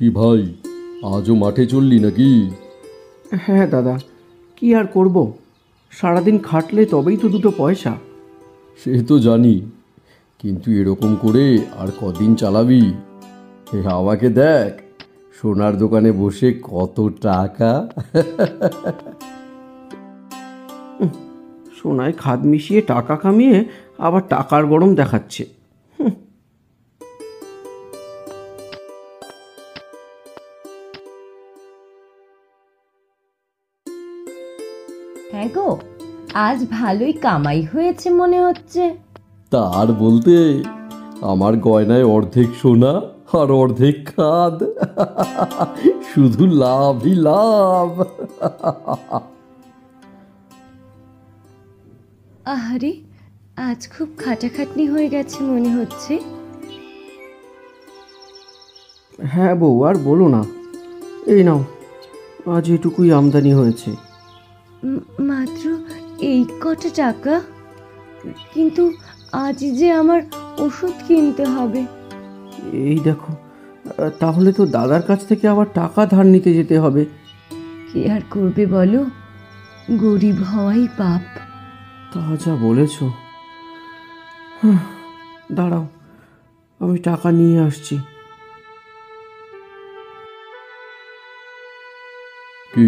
কি ভাই, আজও মাঠে চললি নাকি? হ্যাঁ দাদা, কি আর করব, সারাদিন খাটলে তবেই তো দুটো পয়সা। সে তো জানি, কিন্তু এরকম করে আর কদিন চালাবি? আমাকে দেখ, সোনার দোকানে বসে কত টাকা। সোনায় খাদ মিশিয়ে টাকা কামিয়ে আবার টাকার গরম দেখাচ্ছে। হ্যাঁ গো, আজ ভালোই কামাই হয়েছে মনে হচ্ছে। তার বলতে, আমার গয়নায় অর্ধেক সোনা আর অর্ধেক খাদ। শুধু লাভই লাভ। আহারে, আজ খুব খাটাখাটনি হয়ে গেছে মনে হচ্ছে। হ্যাঁ বউ, আর বলো না, এই নাও, আজ এটুকুই আমদানি হয়েছে। মাত্র এই কটা টাকা? কিন্তু আজ যে আমার ওষুধ কিনতে হবে। এই দেখো, তাহলে তো দাদার কাছ থেকে আবার টাকা ধার নিতে যেতে হবে। কি আর করবে বলো, গরিব হওয়াই পাপ। তা যা বলেছ। দাঁড়াও, আমি টাকা নিয়ে আসছি। কি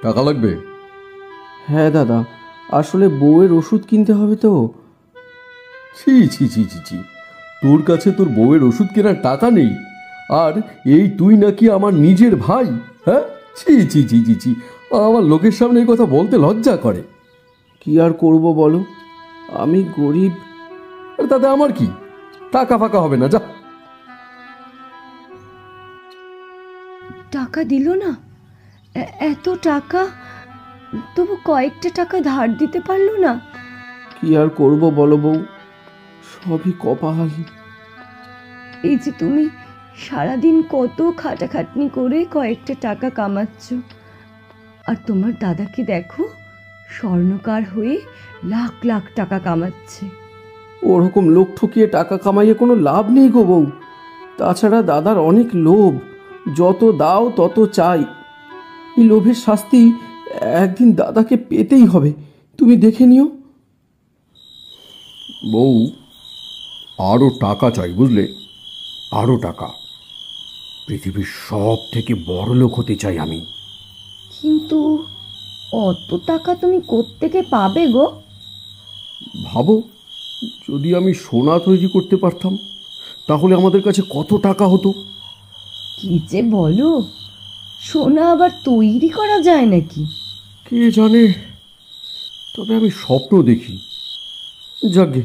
টাকা লাগবে? হ্যাঁ দাদা, আসলে বউয়ের ওষুধ কিনতে হবে তো। ছি ছি ছি ছি ছি, তোর কাছে তোর বউয়ের ওষুধ কেনার টাকা নেই, আর এই তুই নাকি আমার নিজের ভাই? হ্যাঁ, ছি ছি ছি ছি ছি, আমার লোকের সামনে এই কথা বলতে লজ্জা করে। কি আর করব বলো, আমি গরিব। আর তাতে আমার কি? টাকা ফাঁকা হবে না, যা। টাকা দিল না? এত টাকা, তবু কয়েকটা টাকা ধার দিতে পারলো না? কি আর করব বলো বউ, সবই কপাল। এই যে তুমি সারাদিন কত খাটাখাটনি করে কয়েকটা টাকা কামাচ্ছ, আর তোমার দাদাকে দেখো, স্বর্ণকার হয়ে লাখ লাখ টাকা কামাচ্ছে। ওরকম লোক ঠকিয়ে টাকা কামাইয়ে কোনো লাভ নেই গো বউ। তাছাড়া দাদার অনেক লোভ, যত দাও তত চাই। এই লোভের শাস্তি একদিন দাদাকে পেতেই হবে, তুমি দেখে নিও। বউ, আরও টাকা চাই, বুঝলে? আরও টাকা। পৃথিবীর সব থেকে বড় লোক হতে চাই আমি। কিন্তু অত টাকা তুমি কোত্থেকে পাবে গো? ভাবো, যদি আমি সোনা তৈরি করতে পারতাম, তাহলে আমাদের কাছে কত টাকা হতো। কি যে বলো, সোনা আবার তৈরি করা যায় নাকি? কে জানে, তবে আমি স্বপ্ন দেখি। যাকে,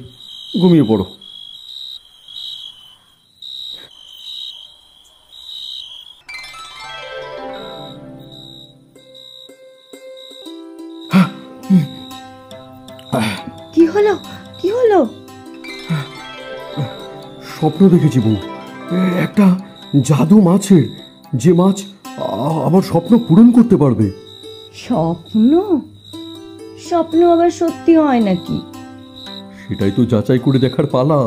ঘুমিয়ে পড়ো। কি হলো, কি হলো? স্বপ্ন দেখেছি বউ, একটা জাদু মাছের, যে মাছ আমার স্বপ্ন পূরণ করতে পারবে। স্বপ্ন? স্বপ্ন আবার সত্যি হয় নাকি? সেটাই তো যাচাই করে দেখার পালা।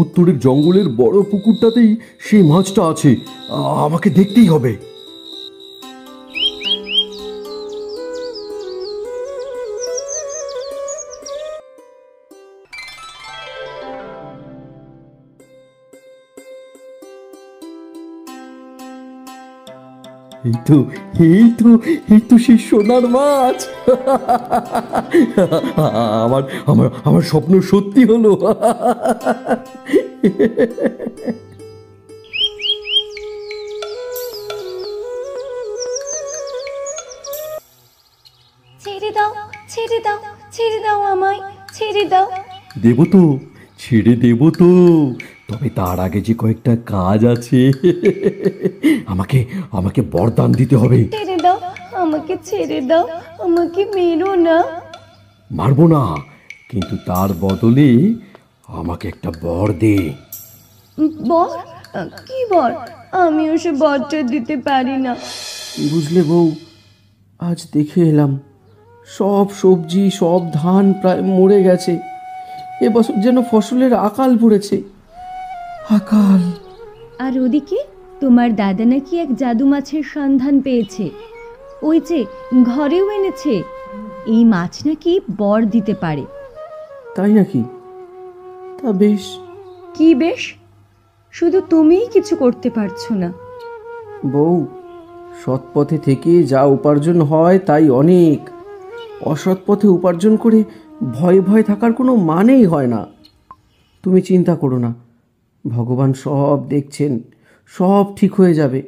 উত্তরের জঙ্গলের বড় পুকুরটাতেই সেই মাছটা আছে, আমাকে দেখতেই হবে। এই তো, এই তো, এই তো সেই সোনার মাছ। আমার আমার আমার স্বপ্ন সত্যি হলো। ছেড়ে দাও, ছেড়ে দাও, ছেড়ে দাও আমায়, ছেড়ে দাও। দেব তো, ছেড়ে দেব তো, তবে তার আগে যে কয়েকটা কাজ আছে। আমাকে আমাকে বরদান দিতে হবে। ছেড়ে দাও, আমাকে ছেড়ে দাও, আমাকে মেরো না। মারবো না, কিন্তু তার বদলে আমাকে একটা বর দে। বর? কি বর? আমি ওসব বরটা দিতে পারি না। বুঝলে বউ, আজ দেখে এলাম, সব সবজি সব ধান প্রায় মরে গেছে। এবছর যেন ফসলের আকাল পড়েছে, আকাল। আর ওদিকে তোমার দাদা নাকি এক জাদু মাছের সন্ধান পেয়েছে, ওই যে ঘরেও এনেছে। এই মাছ নাকি বর দিতে পারে। তাই নাকি? তা বেশ। কি বেশ? শুধু তুমিই কিছু করতে পারছো না। বউ, সৎ পথে থেকে যা উপার্জন হয় তাই অনেক। অসৎ পথে উপার্জন করে ভয়ে ভয়ে থাকার কোনো মানেই হয় না। তুমি চিন্তা করো না, ভগবান সব দেখছেন, সব ঠিক হয়ে যাবে।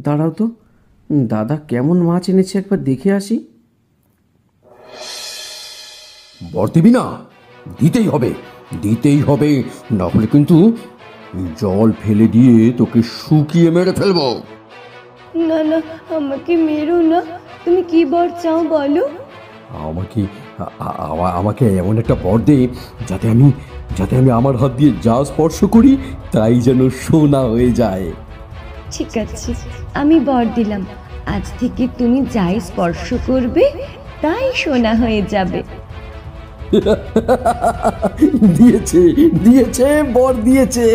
দাঁড়াও তো, দাদা কেমন মাছ এনেছে একবার দেখে আসি। বর দিবি না? দিতেই হবে, দিতেই হবে, না হলে কিন্তু জল ফেলে দিয়ে তোকে শুকিয়ে মেরে ফেলবো। না না, আমাকে মেরো না। তুমি কি বর চাও বলো? আমাকে আমাকে এমন একটা বর দে যাতে আমি আমার হাত দিয়ে যা স্পর্শ করি তাই যেন সোনা হয়ে যায়। ঠিক আছে, আমি বর দিলাম, আজ থেকে তুমি যাই স্পর্শ করবে তাই সোনা হয়ে যাবে। দিয়েছে, দিয়েছে, বর দিয়েছে।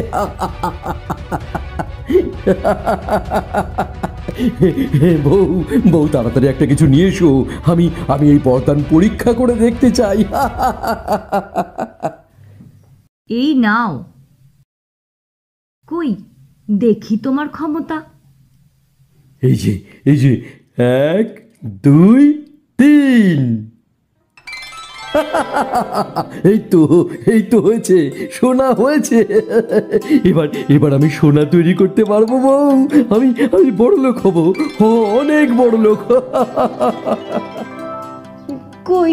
বউ, বউ তাড়াতাড়ি একটা কিছু নিয়ে এসো, আমি এই বরদান পরীক্ষা করে দেখতে চাই। এই নাও। কই দেখি তোমার ক্ষমতা। এই যে, এই যে, 1 2 3। এই তো হয়েছে, সোনা হয়েছে। এবার আমি সোনা তৈরি করতে পারবো বউ। আমি বড় লোক হব, অনেক বড় লোক। কই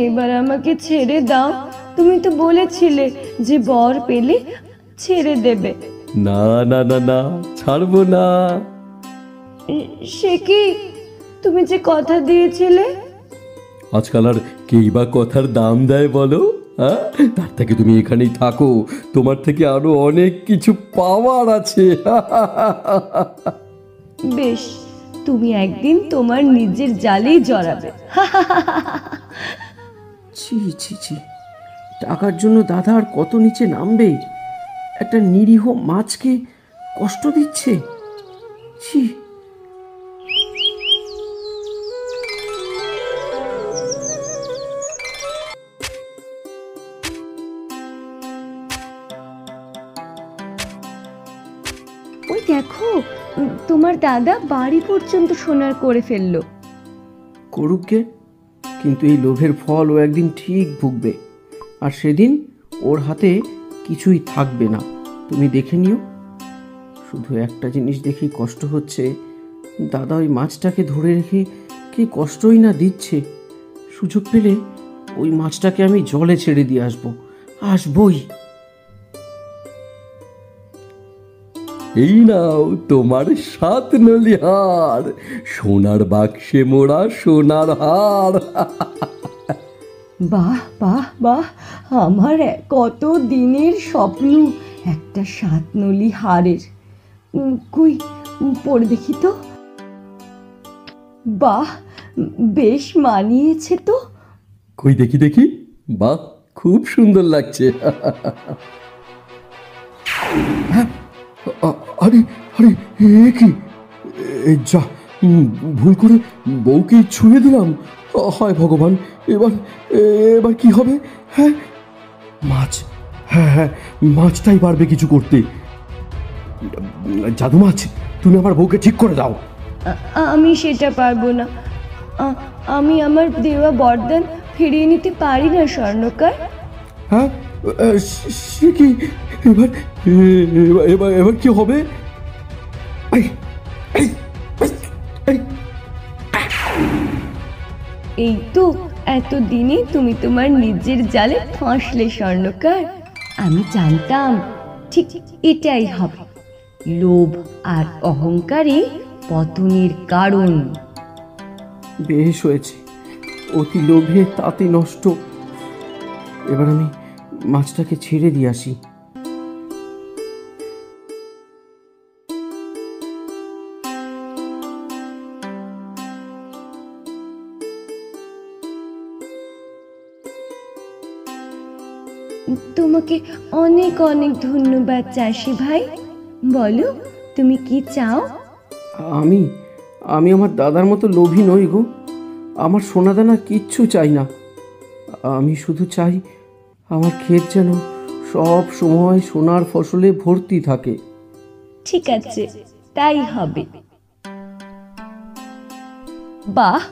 এবার আমাকে ছেড়ে দাও। তুমি তো বলেছিলে যে বর পেলে ছেড়ে দেবে। না না না না, ছাড়বো না। সে কি, তুমি যে কথা দিয়েছিলে? আজকাল আর কেই বা কথার দাম দেয় বলো? হ্যাঁ, তার থেকে তুমি এখানেই থাকো, তোমার থেকে আরো অনেক কিছু পাওয়ার আছে। বেশ, তুমি একদিন তোমার নিজের জালেই জড়াবে। ছি ছি ছি, টাকার জন্য দাদা আর কত নিচে নামবে? একটা নিরীহ মাছকে কষ্ট দিচ্ছে। ছি। ওই দেখো, তোমার দাদা বাড়ি পর্যন্ত সোনার করে ফেললো। করুক গে, কিন্তু এই লোভের ফল ও একদিন ঠিক ভুগবে, আর সেদিন ওর হাতে কিছুই থাকবে না। তুমি দেখে নিও। শুধু একটা জিনিস দেখেই কষ্ট হচ্ছে, দাদা ওই মাছটাকে ধরে রেখে কি কষ্টই না দিচ্ছে। সুযোগ পেলে ওই মাছটাকে আমি জলে ছেড়ে দিয়ে আসবই। এই নাও তোমার 7 নলি হার, সোনার বাক্সে মোড়া সোনার হার। বাহ বাহ বাহ, আমার কত দিনের স্বপ্ন একটা 7 নলি হারের। কই পড়ে দেখি তো। বাহ, বেশ মানিয়েছে তো। কই দেখি দেখি, বাহ, খুব সুন্দর লাগছে। আরে আরে, এ কি? যা, ভুল করে বউকে ছুঁয়ে দিলাম। হায় ভগবান, এবার কি হবে? হ্যাঁ, মাছ, হ্যাঁ, মাছটাই পারবে কিছু করতে। জাদু মাছ, তুমি আমার বউকে ঠিক করে দাও। আমি সেটা পারবো না। আমি আমার দেওয়া বরদান ফিরিয়ে নিতে পারি না স্বর্ণকার। হ্যাঁ, সে কি? এবার কি হবে? এই তো এতদিনে তুমি তোমার নিজের জালে ফাঁসলে স্বর্ণকার। আমি জানতাম ঠিক এটাই হবে। লোভ আর অহংকারই পতনের কারণ। বেশ হয়েছে, অতি লোভে তাতে নষ্ট। এবার আমি মাছটাকে ছেড়ে দিয়ে আসি। তোমাকে অনেক অনেক ধন্যবাদ চাষি ভাই। বলো, তুমি কি চাও? আমি আমি আমার দাদার মতো লোভী নই গো। আমার সোনাদানা কিচ্ছু চাই না। আমি শুধু চাই আমার ক্ষেত যেন সব সময় সোনার ফসলে ভর্তি থাকে। ঠিক আছে, তাই হবে। বাহ,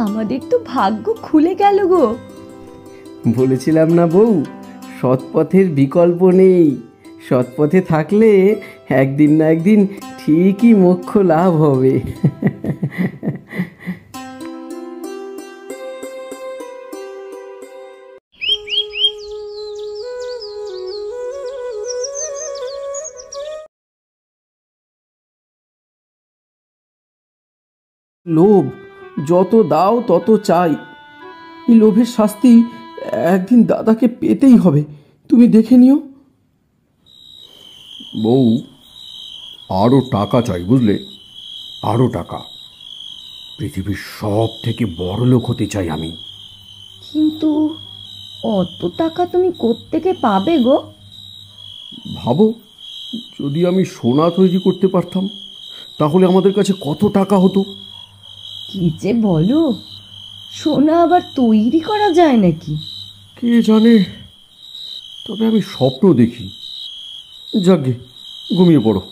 আমাদের তো ভাগ্য খুলে গেল গো। বলেছিলাম না বউ, সৎপথের বিকল্প নেই। সৎপথে থাকলে একদিন না একদিন ঠিকই মোক্ষ লাভ হবে। লোভ, যত দাও তত চাই। এই লোভের শাস্তি একদিন দাদাকে পেতেই হবে। তুমি দেখে নিও। বউ, আরও টাকা চাই, বুঝলে? আরও টাকা। পৃথিবীর সব থেকে বড় লোক হতে চাই আমি। কিন্তু অত টাকা তুমি কোত্থেকে পাবে গো? ভাবো, যদি আমি সোনা তৈরি করতে পারতাম তাহলে আমাদের কাছে কত টাকা হতো। কি যে বলো, সোনা আবার তৈরি করা যায় নাকি? কে জানে, তবে আমি স্বপ্ন দেখি। যাকে, ঘুমিয়ে পড়ো।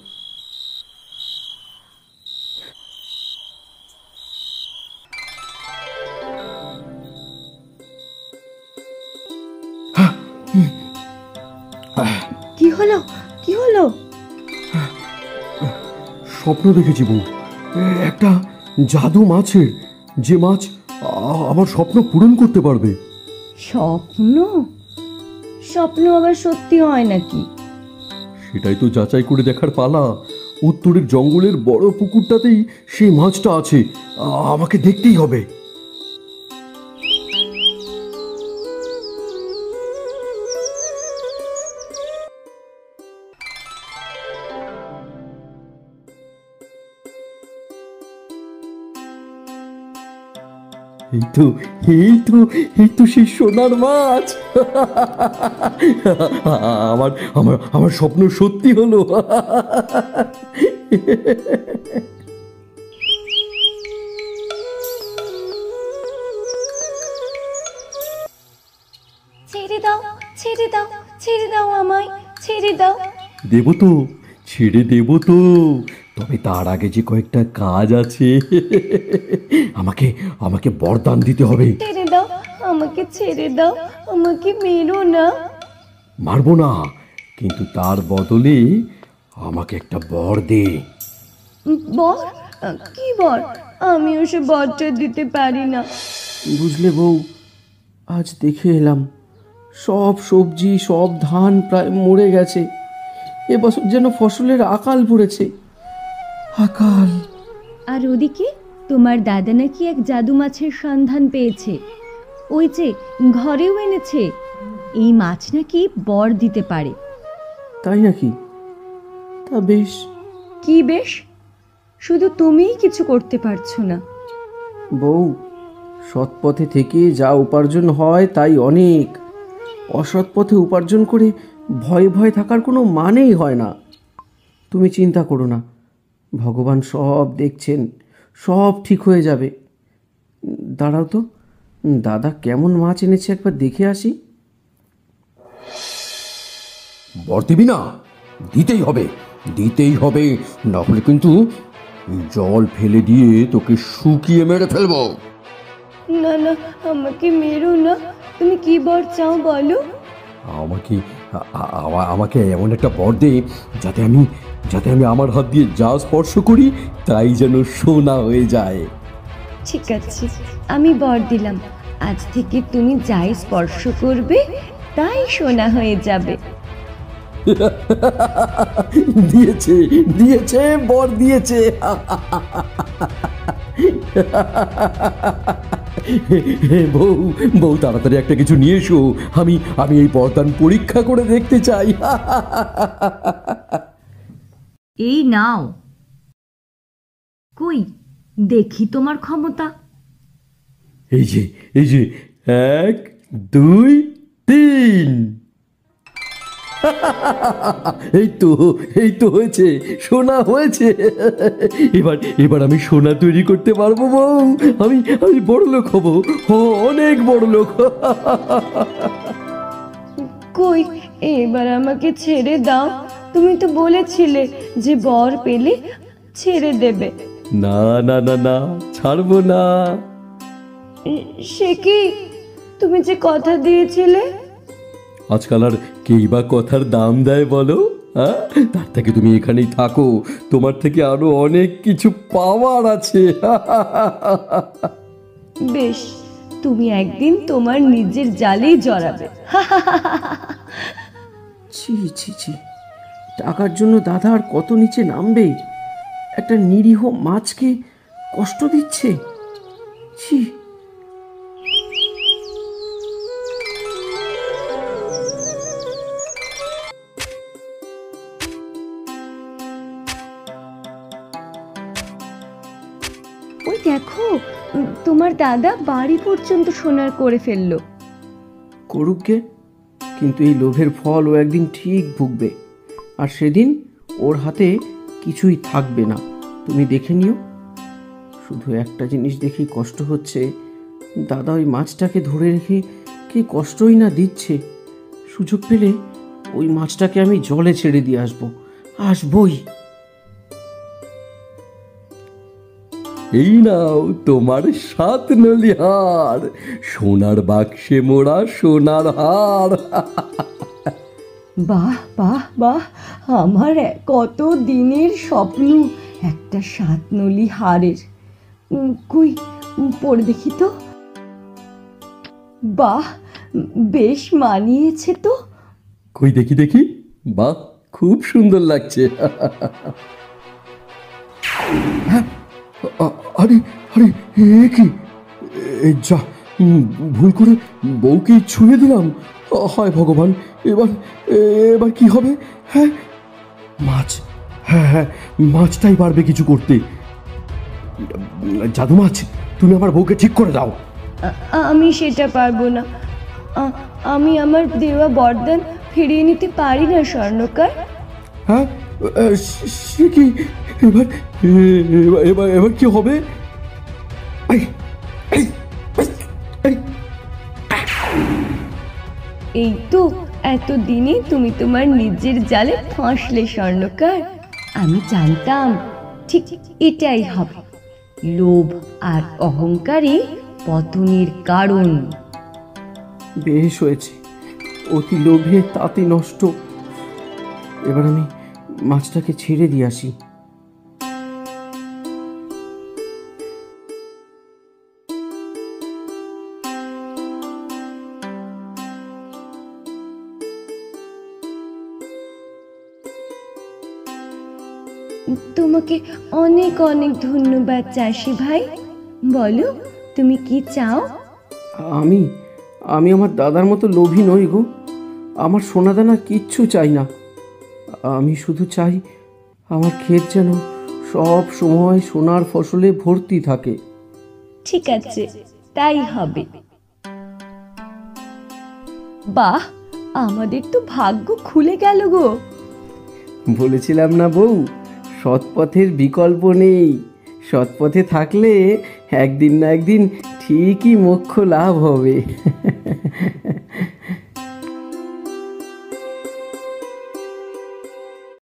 কি হলো, কি হলো? স্বপ্ন দেখেছি বউ, একটা জাদু মাছের, যে মাছ আমার স্বপ্ন পূরণ করতে পারবে। স্বপ্ন? স্বপ্ন আবার সত্যি হয় নাকি? সেটাই তো যাচাই করে দেখার পালা। উত্তরের জঙ্গলের বড় পুকুরটাতেই সেই মাছটা আছে। আমাকে দেখতেই হবে। এই তো, এই তো, এই তো সেই সোনার মাছ। আমার আমার আমার স্বপ্ন সত্যি হলো। ছেড়ে দাও, ছেড়ে দাও, ছেড়ে দাও আমায়, ছেড়ে দাও। দেব তো, ছেড়ে দেব তো, তবে তার আগে যে কয়েকটা কাজ আছে। আমাকে আমাকে বরদান দিতে হবে। ছেড়ে দাও, আমাকে ছেড়ে দাও, আমাকে মেরো না। মারবো না, কিন্তু তার বদলে আমাকে একটা বর দে। বর? কি বর? আমি ওসব বরটা দিতে পারি না। বুঝলে বউ, আজ দেখে এলাম সব সবজি সব ধান প্রায় মরে গেছে। এবছর যেন ফসলের আকাল পড়েছে। আকাল। আর ওদিকে তোমার দাদা নাকি এক জাদু মাছের সন্ধান পেয়েছে। ওই যে ঘরেও এনেছে। এই মাছ নাকি বর দিতে পারে। তাই নাকি? তা বেশ। কি বেশ? শুধু তুমিই কিছু করতে পারছো না। বউ, সৎ পথে থেকে যা উপার্জন হয় তাই অনেক। অসৎ পথে উপার্জন করে ভয়ে ভয়ে থাকার কোনো মানেই হয় না। তুমি চিন্তা করো না, ভগবান সব দেখছেন, সব ঠিক হয়ে যাবে। দাঁড়াও তো, দাদা কেমন মাছ এনেছে একবার দেখে আসি। বর দিবি না? দিতেই হবে, দিতেই হবে, না হলে কিন্তু জল ফেলে দিয়ে তোকে শুকিয়ে মেরে ফেলবো। না না, আমাকে মেরো না। তুমি কি বর চাও বলো? আমাকে আমাকে এমন একটা বর দে যাতে আমি আমার হাত দিয়ে যা স্পর্শ করি তাই যেন সোনা হয়ে যায়। ঠিক আছে, আমি বর দিলাম। আজ থেকে তুমি যাই স্পর্শ করবে তাই সোনা হয়ে যাবে। দিয়েছে, দিয়েছে, বর দিয়েছে। বউ, বউ তাড়াতাড়ি একটা কিছু নিয়ে এসো। আমি আমি এই বরদান পরীক্ষা করে দেখতে চাই। এই নাও। কই দেখি তোমার ক্ষমতা। এই যে, এই যে, 1 2 3। এই তো হয়েছে, সোনা হয়েছে। এবার এবার আমি সোনা তৈরি করতে পারবো বউ। আমি বড় লোক হবো, অনেক বড় লোক। কই, এবার আমাকে ছেড়ে দাও। তুমি তো বলেছিলে যে বর পেলে ছেড়ে দেবে। না না না না, ছাড়বো না। সে কি, তুমি যে কথা দিয়েছিলে? আজকাল আর কেই বা কথার দাম দেয় বলো? হ্যাঁ, তার থেকে তুমি এখানেই থাকো, তোমার থেকে আরো অনেক কিছু পাওয়ার আছে। বেশ, তুমি একদিন তোমার নিজের জালেই জড়াবে। ছি ছি ছি, টাকার জন্য দাদা আর কত নিচে নামবে? একটা নিরীহ মাছকে কষ্ট দিচ্ছে। ছি। ওই দেখো, তোমার দাদা বাড়ি পর্যন্ত সোনার করে ফেললো। করুক গে, কিন্তু এই লোভের ফল ও একদিন ঠিক ভুগবে, আর সেদিন ওর হাতে কিছুই থাকবে না। তুমি দেখে নিও। শুধু একটা জিনিস দেখেই কষ্ট হচ্ছে, দাদা ওই মাছটাকে ধরে রেখে কি কষ্টই না দিচ্ছে। সুযোগ পেলে ওই মাছটাকে আমি জলে ছেড়ে দিয়ে আসবই। এই নাও তোমার 7 নলি হার, সোনার বাক্সে মোড়া সোনার হার। বাহ বাহ বাহ, আমার কত দিনের স্বপ্ন একটা 7 নলি হারের। কই, পড়ে দেখি তো। বাহ, বেশ মানিয়েছে তো। কই দেখি দেখি, বাহ, খুব সুন্দর লাগছে। আরে আরে, এ কি? যা, ভুল করে বউকে ছুঁয়ে দিলাম। হায় ভগবান, এবার এবার কি হবে? হ্যাঁ, মাছ, হ্যাঁ, মাছটাই পারবে কিছু করতে। জাদু মাছ, তুমি আমার বউকে ঠিক করে দাও। আমি সেটা পারবো না। আমি আমার দেওয়া বরদান ফিরিয়ে নিতে পারি না স্বর্ণকার। হ্যাঁ, সে কি? এবার এবার এবার কি হবে? এই তো এতদিনে তুমি তোমার নিজের জালে ফাঁসলে স্বর্ণকার। আমি জানতাম ঠিক এটাই হবে। লোভ আর অহংকারই পতনের কারণ। বেশ হয়েছে, অতি লোভে তাতে নষ্ট। এবার আমি মাছটাকে ছেড়ে দিয়ে আসি। তোমাকে অনেক অনেক ধন্যবাদ চাষি ভাই। বলো, তুমি কি চাও? আমি আমি আমার দাদার মতো লোভী নই গো। আমার সোনাদানা কিচ্ছু চাই না। আমি শুধু চাই আমার ক্ষেত যেন সব সময় সোনার ফসলে ভর্তি থাকে। ঠিক আছে, তাই হবে। বাহ, আমাদের তো ভাগ্য খুলে গেল গো। বলেছিলাম না বউ, সৎপথের বিকল্প নেই। সৎপথে থাকলে একদিন না একদিন ঠিকই মোক্ষ লাভ হবে।